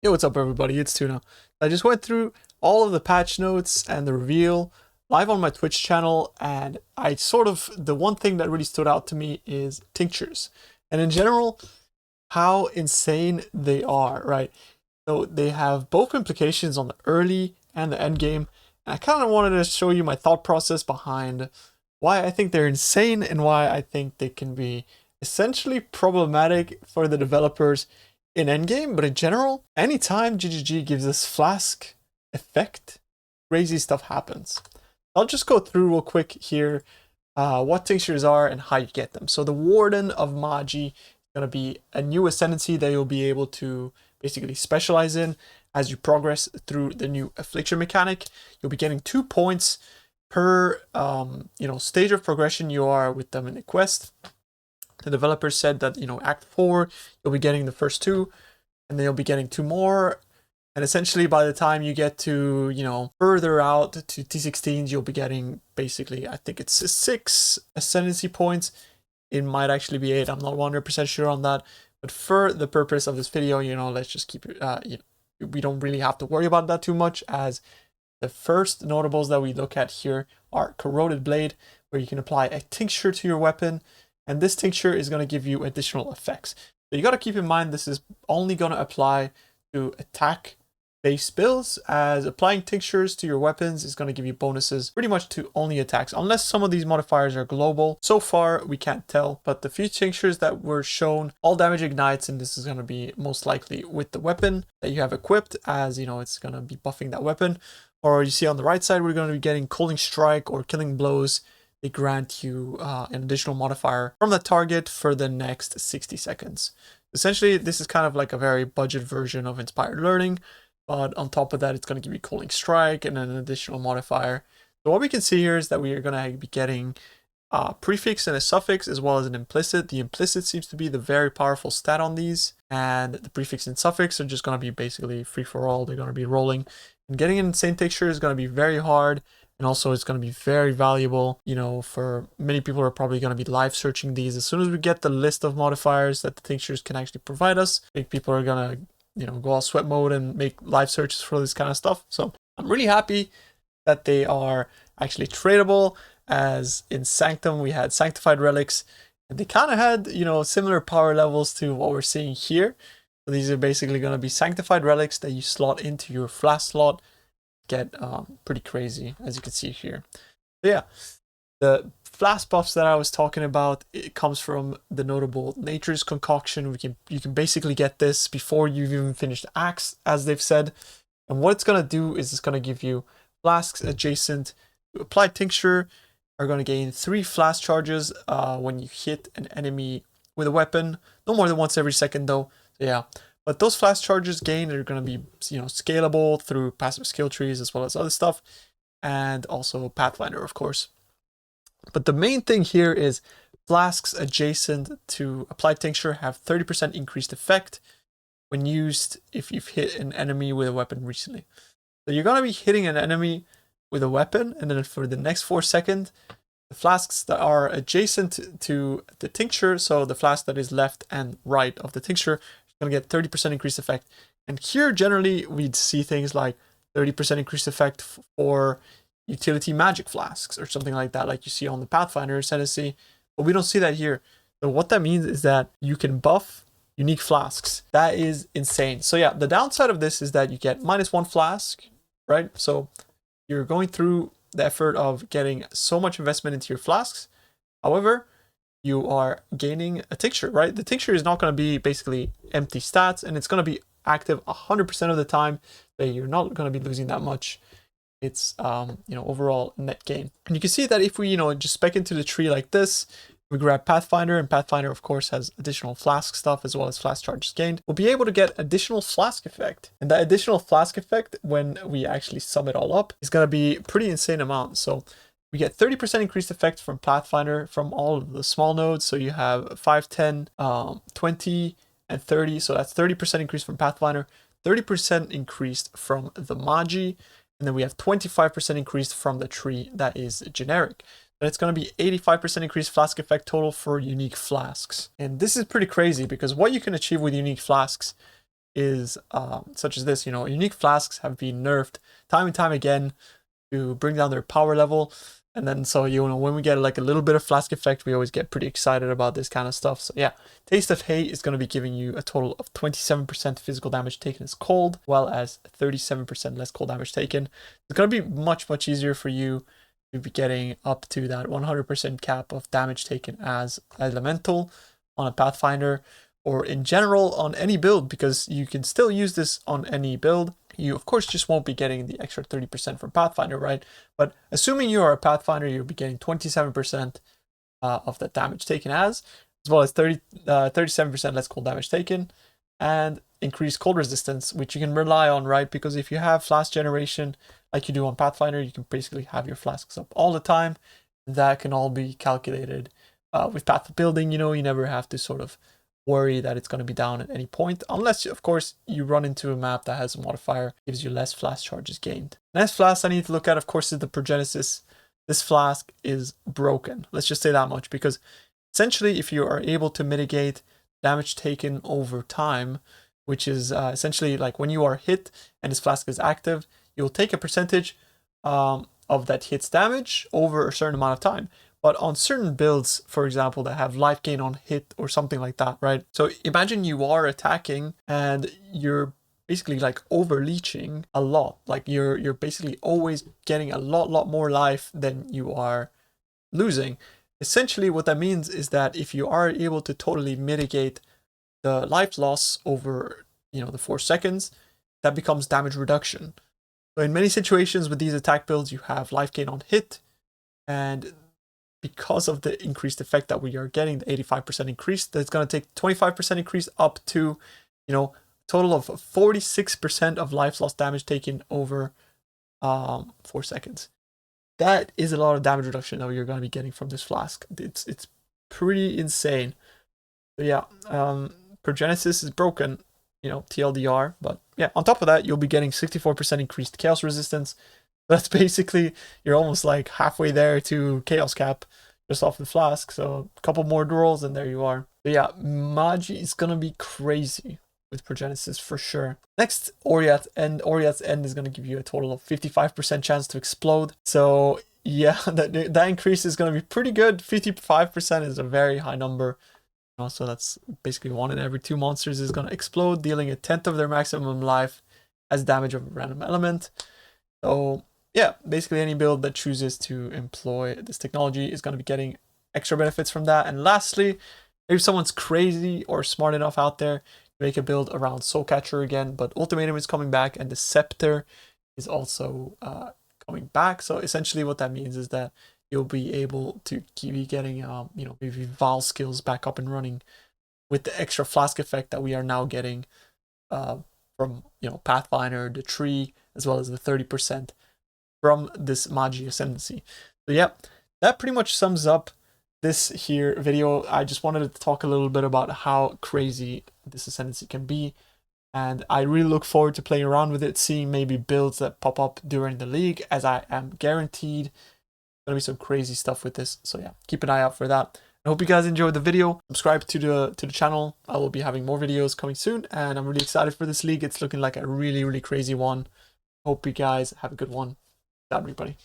Yo, what's up everybody, it's Tuna. I just went through all of the patch notes and the reveal live on my Twitch channel, and the one thing that really stood out to me is tinctures. And in general, how insane they are, right? So they have both implications on the early and the end game. And I kind of wanted to show you my thought process behind why I think they're insane and why I think they can be essentially problematic for the developers in endgame. But in general, anytime GGG gives us Flask Effect, crazy stuff happens. I'll just go through real quick here what tinctures are and how you get them. So the Warden of Magi is going to be a new ascendancy that you'll be able to basically specialize in as you progress through the new Affliction mechanic. You'll be getting 2 points per stage of progression you are with them in the quest. The developers said that, Act 4, you'll be getting the first 2, and then you'll be getting 2 more. And essentially, by the time you get to, further out to T16s, you'll be getting basically, I think it's 6 ascendancy points. It might actually be 8. I'm not 100% sure on that. But for the purpose of this video, let's just keep it, we don't really have to worry about that too much, as the first notables that we look at here are Corroded Blade, where you can apply a tincture to your weapon. And this tincture is going to give you additional effects. So you got to keep in mind this is only going to apply to attack-based builds, as applying tinctures to your weapons is going to give you bonuses pretty much to only attacks, unless some of these modifiers are global. So far, we can't tell, but the few tinctures that were shown, all damage ignites, and this is going to be most likely with the weapon that you have equipped, as it's going to be buffing that weapon. Or you see on the right side, we're going to be getting Cooling Strike or Killing Blows. They grant you an additional modifier from the target for the next 60 seconds. Essentially, this is kind of like a very budget version of Inspired Learning, but on top of that, it's going to give you Cooling Strike and an additional modifier. So what we can see here is that we are going to be getting a prefix and a suffix, as well as an implicit. The implicit seems to be the very powerful stat on these, and the prefix and suffix are just going to be basically free for all. They're going to be rolling, and getting an insane tincture is going to be very hard. And also, it's going to be very valuable, for many people who are probably going to be live searching these. As soon as we get the list of modifiers that the tinctures can actually provide us, I think people are going to, go all sweat mode and make live searches for this kind of stuff. So I'm really happy that they are actually tradable, as in Sanctum, we had Sanctified Relics, and they kind of had, similar power levels to what we're seeing here. So these are basically going to be Sanctified Relics that you slot into your Flask slot. Get pretty crazy, as you can see here. So yeah, the flask buffs that I was talking about, it comes from the notable Nature's Concoction. You can basically get this before you've even finished acts, as they've said. And what it's gonna do is it's gonna give you flasks adjacent to applied tincture are gonna gain 3 flask charges when you hit an enemy with a weapon. No more than once every second though. So yeah. But those flask charges gained are going to be, scalable through passive skill trees as well as other stuff, and also Pathfinder, of course. But the main thing here is flasks adjacent to applied tincture have 30% increased effect when used if you've hit an enemy with a weapon recently. So you're going to be hitting an enemy with a weapon, and then for the next 4 seconds, the flasks that are adjacent to the tincture, so the flask that is left and right of the tincture, going to get 30% increased effect. And here generally we'd see things like 30% increased effect for utility magic flasks or something like that, like you see on the Pathfinder ascendancy, but we don't see that here. So what that means is that you can buff unique flasks. That is insane. So yeah, the downside of this is that you get -1 flask, right? So you're going through the effort of getting so much investment into your flasks. However, you are gaining a tincture, right? The tincture is not going to be basically empty stats, and it's going to be active 100% of the time. So you're not going to be losing that much. It's overall net gain. And you can see that if we just spec into the tree like this, we grab Pathfinder, and Pathfinder of course has additional flask stuff as well as flask charges gained. We'll be able to get additional flask effect, and that additional flask effect, when we actually sum it all up, is going to be pretty insane amount. So we get 30% increased effect from Pathfinder from all of the small nodes. So you have 5, 10, 20, and 30. So that's 30% increase from Pathfinder, 30% increased from the Magi, and then we have 25% increased from the tree that is generic. And it's going to be 85% increased flask effect total for unique flasks. And this is pretty crazy, because what you can achieve with unique flasks is such as this. You know, unique flasks have been nerfed time and time again to bring down their power level. And then, so, you know, when we get like a little bit of Flask Effect, we always get pretty excited about this kind of stuff. So yeah, Taste of Hate is going to be giving you a total of 27% physical damage taken as cold, as well as 37% less cold damage taken. It's going to be much, much easier for you to be getting up to that 100% cap of damage taken as elemental on a Pathfinder, or in general on any build, because you can still use this on any build. You, of course, just won't be getting the extra 30% from Pathfinder, right? But assuming you are a Pathfinder, you'll be getting 27% of the damage taken as well as 37% less cold damage taken, and increased cold resistance, which you can rely on, right? Because if you have flask generation like you do on Pathfinder, you can basically have your flasks up all the time. That can all be calculated with Path of Building. You know, you never have to sort of worry that it's going to be down at any point, unless of course you run into a map that has a modifier gives you less flask charges gained. Next flask I need to look at, of course, is the Progenesis. This flask is broken, let's just say that much, because essentially if you are able to mitigate damage taken over time, which is essentially like when you are hit and this flask is active, you will take a percentage of that hit's damage over a certain amount of time. But on certain builds, for example, that have life gain on hit or something like that, right? So imagine you are attacking and you're basically like over leeching a lot. Like you're basically always getting a lot more life than you are losing. Essentially what that means is that if you are able to totally mitigate the life loss over, you know, the 4 seconds, that becomes damage reduction. So in many situations with these attack builds, you have life gain on hit, and because of the increased effect that we are getting, the 85% increase, that's going to take 25% increase up to, you know, total of 46% of life loss damage taken over 4 seconds. That is a lot of damage reduction that you're going to be getting from this flask. It's pretty insane. So yeah, Progenesis is broken, you know, TLDR. But yeah, on top of that, you'll be getting 64% increased chaos resistance. That's basically, you're almost like halfway there to chaos cap just off the flask. So a couple more rolls and there you are. But yeah, Magi is gonna be crazy with Progenesis for sure. Next, Oriath End. Oriath's End is gonna give you a total of 55% chance to explode. So yeah, that increase is gonna be pretty good. 55% is a very high number. So that's basically 1 in every 2 monsters is gonna explode, dealing 1/10 of their maximum life as damage of a random element. So yeah, basically any build that chooses to employ this technology is going to be getting extra benefits from that. And lastly, if someone's crazy or smart enough out there to make a build around Soulcatcher again, but Ultimatum is coming back and the Scepter is also coming back. So essentially what that means is that you'll be able to keep getting, you know, maybe Val skills back up and running with the extra Flask Effect that we are now getting from, you know, Pathfinder, the tree, as well as the 30% from this Magi Ascendancy. So yeah, that pretty much sums up this here video. I just wanted to talk a little bit about how crazy this Ascendancy can be, and I really look forward to playing around with it, seeing maybe builds that pop up during the league, as I am guaranteed gonna be some crazy stuff with this. So yeah, keep an eye out for that. I hope you guys enjoyed the video. Subscribe to the channel. I will be having more videos coming soon, and I'm really excited for this league. It's looking like a really crazy one. Hope you guys have a good one. Bye, everybody.